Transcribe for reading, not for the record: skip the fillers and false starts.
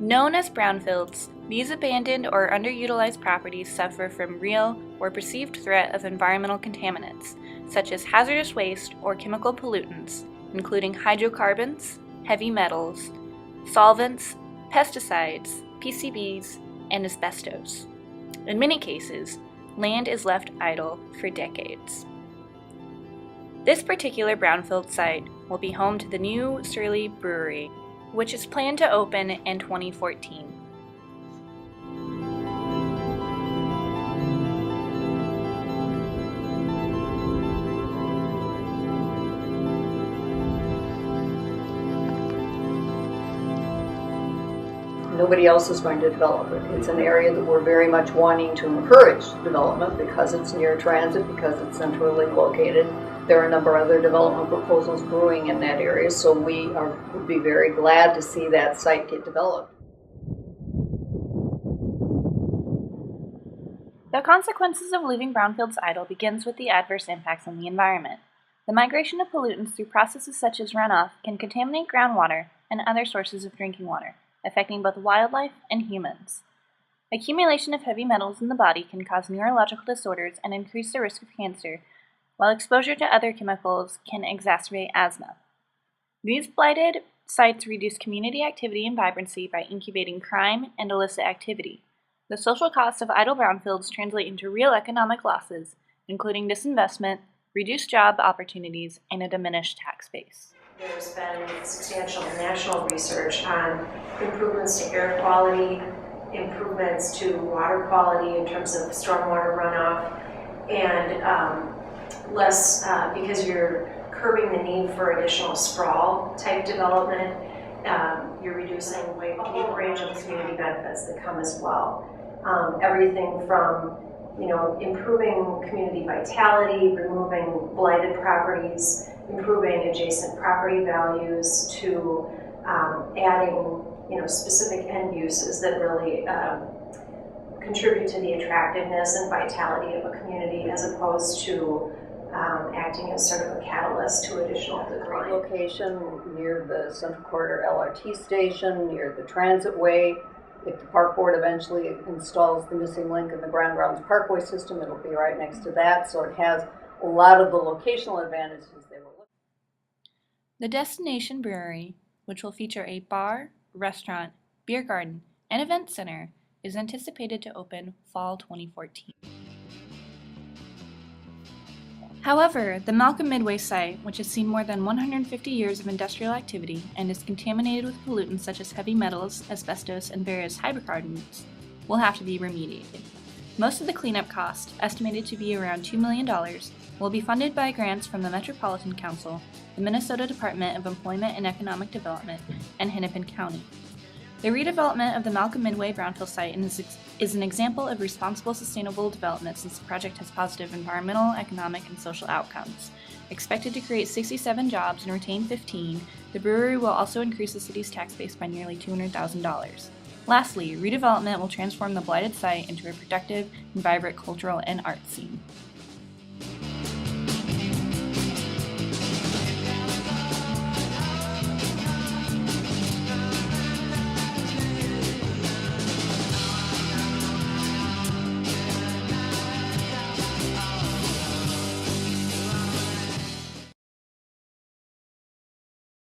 Known as brownfields, these abandoned or underutilized properties suffer from real or perceived threat of environmental contaminants, such as hazardous waste or chemical pollutants, including hydrocarbons, heavy metals, solvents, pesticides, PCBs, and asbestos. In many cases, land is left idle for decades. This particular brownfield site will be home to the new Surly Brewery, which is planned to open in 2014. Nobody else is going to develop it. It's an area that we're very much wanting to encourage development because it's near transit, because it's centrally located. There are a number of other development proposals brewing in that area, so would be very glad to see that site get developed. The consequences of leaving brownfields idle begins with the adverse impacts on the environment. The migration of pollutants through processes such as runoff can contaminate groundwater and other sources of drinking water, affecting both wildlife and humans. Accumulation of heavy metals in the body can cause neurological disorders and increase the risk of cancer, while exposure to other chemicals can exacerbate asthma. These blighted sites reduce community activity and vibrancy by incubating crime and illicit activity. The social costs of idle brownfields translate into real economic losses, including disinvestment, reduced job opportunities, and a diminished tax base. There's been substantial national research on improvements to air quality, improvements to water quality in terms of stormwater runoff, and less, because you're curbing the need for additional sprawl type development, you're reducing a whole range of community benefits that come as well. Everything from improving community vitality, removing blighted properties, improving adjacent property values, to adding specific end uses that really contribute to the attractiveness and vitality of a community, as opposed to acting as sort of a catalyst to additional decline. Location near the Central Corridor LRT station, near the Transitway. If the park board eventually installs the missing link in the Grand Grounds Parkway system, it'll be right next to that, so it has a lot of the locational advantages they were looking for. The Destination Brewery, which will feature a bar, restaurant, beer garden, and event center, is anticipated to open fall 2014. However, the Malcolm Midway site, which has seen more than 150 years of industrial activity and is contaminated with pollutants such as heavy metals, asbestos, and various hydrocarbons, will have to be remediated. Most of the cleanup cost, estimated to be around $2 million, will be funded by grants from the Metropolitan Council, the Minnesota Department of Employment and Economic Development, and Hennepin County. The redevelopment of the Malcolm Midway Brownfield site is an example of responsible, sustainable development, since the project has positive environmental, economic, and social outcomes. Expected to create 67 jobs and retain 15, the brewery will also increase the city's tax base by nearly $200,000. Lastly, redevelopment will transform the blighted site into a productive and vibrant cultural and art scene.